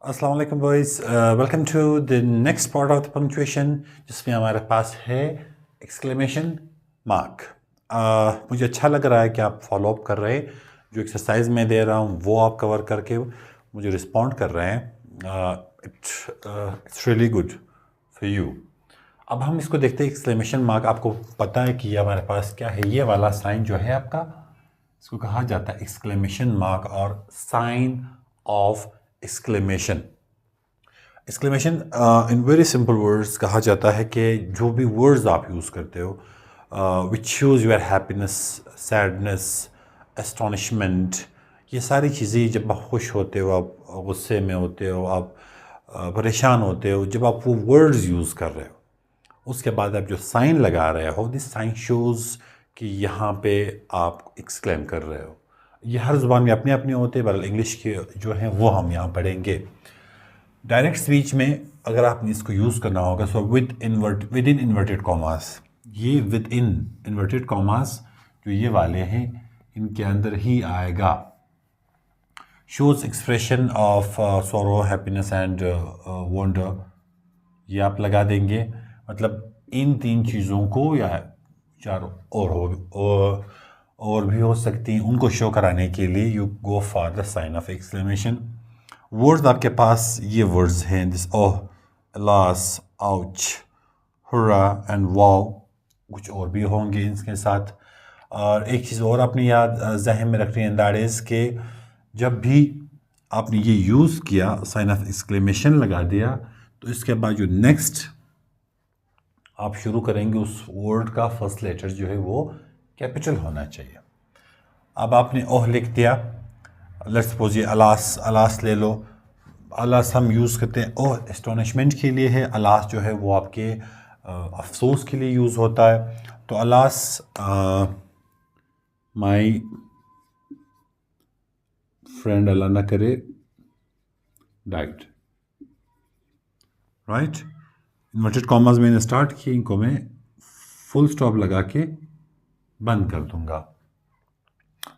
अस्सलाम वालेकुम boys, welcome to the next part of the punctuation जिसमें हमारे पास है एक्सक्लेमेशन मार्क। मुझे अच्छा लग रहा है कि आप फॉलो अप कर रहे हैं। जो एक्सरसाइज मैं दे रहा हूँ वो आप कवर करके मुझे रिस्पॉन्ड कर रहे हैं। It's really good for you. अब हम इसको देखते हैं। एक्सक्लेमेशन मार्क आपको पता है कि ये हमारे पास क्या है। ये वाला साइन जो है आपका, इसको कहा जाता है एक्सक्लेमेशन मार्क और sign of exclamation. Exclamation in very simple words कहा जाता है कि जो भी वर्ड्स आप यूज़ करते हो which shows your happiness, sadness, astonishment, ये सारी चीज़ें जब आप खुश होते हो, आप गुस्से में होते हो, आप परेशान होते हो, जब आप वो वर्ड्स यूज़ कर रहे हो उसके बाद आप जो साइन लगा रहे हो, दिस साइन शोज़ कि यहाँ पे आप एक्सक्लेम कर रहे हो। ये हर ज़ुबान में अपने अपने होते हैं, बहरहाल इंग्लिश के जो हैं वो हम यहाँ पढ़ेंगे। डायरेक्ट स्पीच में अगर आपने इसको यूज़ करना होगा so with in inverted commas. ये विद इन इन्वर्टेड कॉमास जो ये वाले हैं इनके अंदर ही आएगा। Shows expression of sorrow, happiness and wonder, ये आप लगा देंगे। मतलब इन तीन चीज़ों को या चार और भी हो सकती हैं, उनको शो कराने के लिए you go for the sign of exclamation. Words आपके पास ये वर्ड्स हैं, this oh, alas, ouch, hurrah and wow. कुछ और भी होंगे इसके साथ। और एक चीज़ और आपने याद जहन में रखनी है, दैट इज़ के जब भी आपने ये यूज़ किया, साइन ऑफ एक्सक्लेमेशन लगा दिया, तो इसके बाद जो नेक्स्ट आप शुरू करेंगे उस वर्ड का फर्स्ट लेटर जो है वो कैपिटल होना चाहिए। अब आपने ओह लिख दिया, लेट्स सपोज ये अलास, अलास ले लो। अलास हम यूज़ करते हैं ओह एस्टोनिशमेंट के लिए है, अलास जो है वो आपके अफसोस के लिए यूज़ होता है। तो अलास माई फ्रेंड, अल्लाह ना करे, डाइड। राइट, इन्वर्टेड कॉमास मैंने स्टार्ट किए, इनको मैं फुल स्टॉप लगा के बंद कर दूंगा।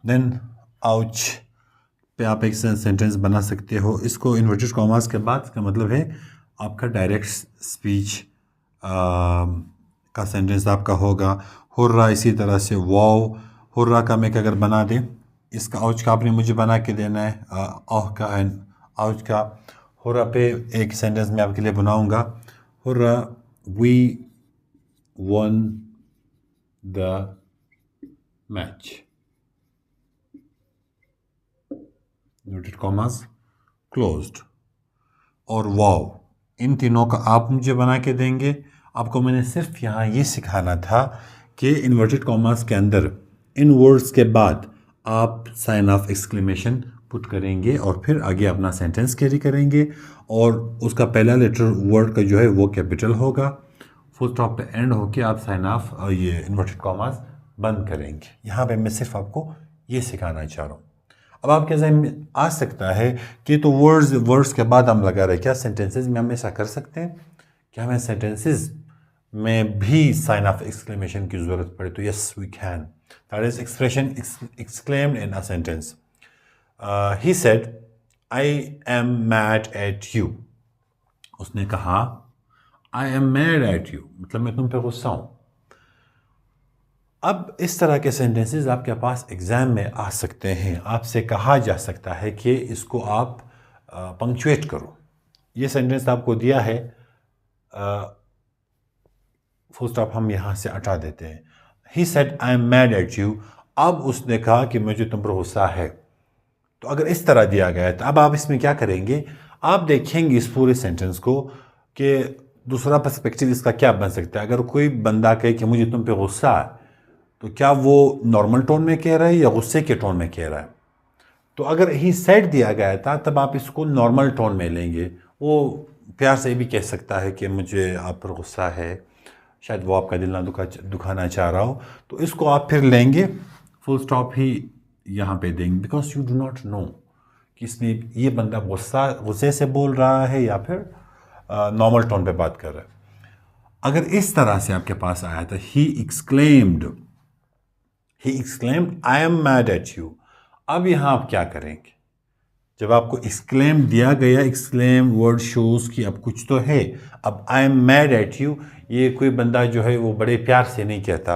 देन आउच पे आप एक सेंटेंस बना सकते हो। इसको इन्वर्टेड कॉमास के बाद इसका मतलब है आपका डायरेक्ट स्पीच का सेंटेंस आपका होगा। हुर्रा इसी तरह से, वाओ, हुर्रा का मैं अगर बना दें, इसका आउच का आपने मुझे बना के देना है, ओह का एंड आउच का। हुर्रा पे एक सेंटेंस मैं आपके लिए बनाऊंगा, hurrah we won the match, inverted commas closed. और वाओ, इन तीनों का आप मुझे बना के देंगे। आपको मैंने सिर्फ यहाँ ये सिखाना था कि इन्वर्टेड कॉमास के अंदर इन वर्ड्स के बाद आप साइन ऑफ एक्सक्लेमेशन पुट करेंगे और फिर आगे अपना सेंटेंस कैरी करेंगे और उसका पहला लेटर वर्ड का जो है वो कैपिटल होगा। फुल स्टॉप पे एंड होके आप साइन ऑफ ये इन्वर्टेड कॉमास बंद करेंगे। यहाँ पे मैं सिर्फ आपको ये सिखाना चाह रहा हूँ। अब आपके जहन में आ सकता है कि तो वर्ड्स के बाद हम लगा रहे, क्या सेंटेंसेस में हम ऐसा कर सकते हैं? क्या हमें सेंटेंसेस में भी साइन ऑफ एक्सक्लेमेशन की ज़रूरत पड़े? तो yes we can. That is expression exclaimed in a sentence. He said I am mad at you. उसने कहा I am mad at you, मतलब मैं तुम पे गुस्सा हूँ। अब इस तरह के सेंटेंसेस आपके पास एग्ज़ाम में आ सकते हैं। आपसे कहा जा सकता है कि इसको आप पंक्चुएट करो। ये सेंटेंस आपको दिया है, फुल स्टॉप हम यहाँ से हटा देते हैं। ही said I am mad at you. अब उसने कहा कि मुझे तुम पर गुस्सा है। तो अगर इस तरह दिया गया है तो अब आप इसमें क्या करेंगे? आप देखेंगे इस पूरे सेंटेंस को कि दूसरा पर्सपेक्टिव इसका क्या बन सकता है। अगर कोई बंदा कहे कि मुझे तुम पे गुस्सा है, तो क्या वो नॉर्मल टोन में कह रहा है या गुस्से के टोन में कह रहा है? तो अगर ही सेड दिया गया था तब आप इसको नॉर्मल टोन में लेंगे। वो प्यार से भी कह सकता है कि मुझे आप पर गुस्सा है, शायद वो आपका दिल ना दुखाना चाह रहा हो। तो इसको आप फिर लेंगे, फुल स्टॉप ही यहाँ पे देंगे, because you do not know कि इसने ये बंदा गुस्से से बोल रहा है या फिर नॉर्मल टोन पे बात कर रहा है। अगर इस तरह से आपके पास आया था he exclaimed I am mad at you, अब यहाँ आप क्या करेंगे? जब आपको एक्सक्लेम दिया गया, एक्सक्लेम वर्ड शोज़ कि अब कुछ तो है। अब आई एम मैड एट यू, ये कोई बंदा जो है वो बड़े प्यार से नहीं कहता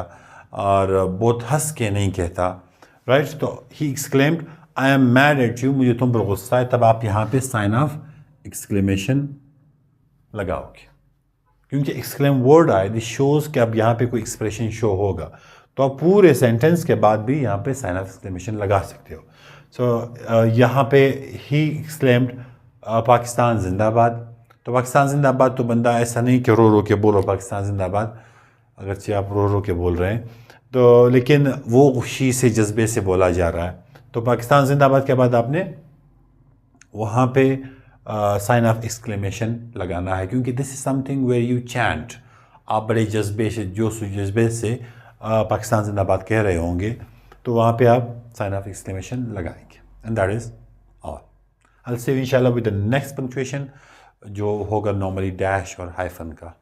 और बहुत हंस के नहीं कहता, राइट। तो he exclaimed I am mad at you, मुझे तुम पर गुस्सा है। तब आप यहाँ पे साइन ऑफ एक्सक्लेमेशन लगाओगे, क्योंकि एक्सक्लेम वर्ड आए, दिस शोज़ कि अब यहाँ पे कोई एक्सप्रेशन शो होगा। तो आप पूरे सेंटेंस के बाद भी यहाँ पे साइन ऑफ एक्सक्लेमेशन लगा सकते हो। सो यहाँ पे ही एक्सक्लेम्ड पाकिस्तान जिंदाबाद। तो पाकिस्तान जिंदाबाद तो बंदा ऐसा नहीं कि रो रो के बोलो पाकिस्तान जिंदाबाद, अगरचे आप रो रो के बोल रहे हैं तो, लेकिन वो खुशी से जज्बे से बोला जा रहा है। तो पाकिस्तान जिंदाबाद के बाद आपने वहाँ पे साइन ऑफ एक्सक्लेमेशन लगाना है, क्योंकि this is something where you chant. आप बड़े जज्बे से, जोश जज्बे से पाकिस्तान जिंदाबाद कह रहे होंगे, तो वहाँ पे आप साइन ऑफ एक्सक्लेमेशन लगाएंगे। And that is all. I will see you इंशाल्लाह विद द नेक्स्ट पंक्चुएशन, जो होगा नॉर्मली डैश और हाइफन का।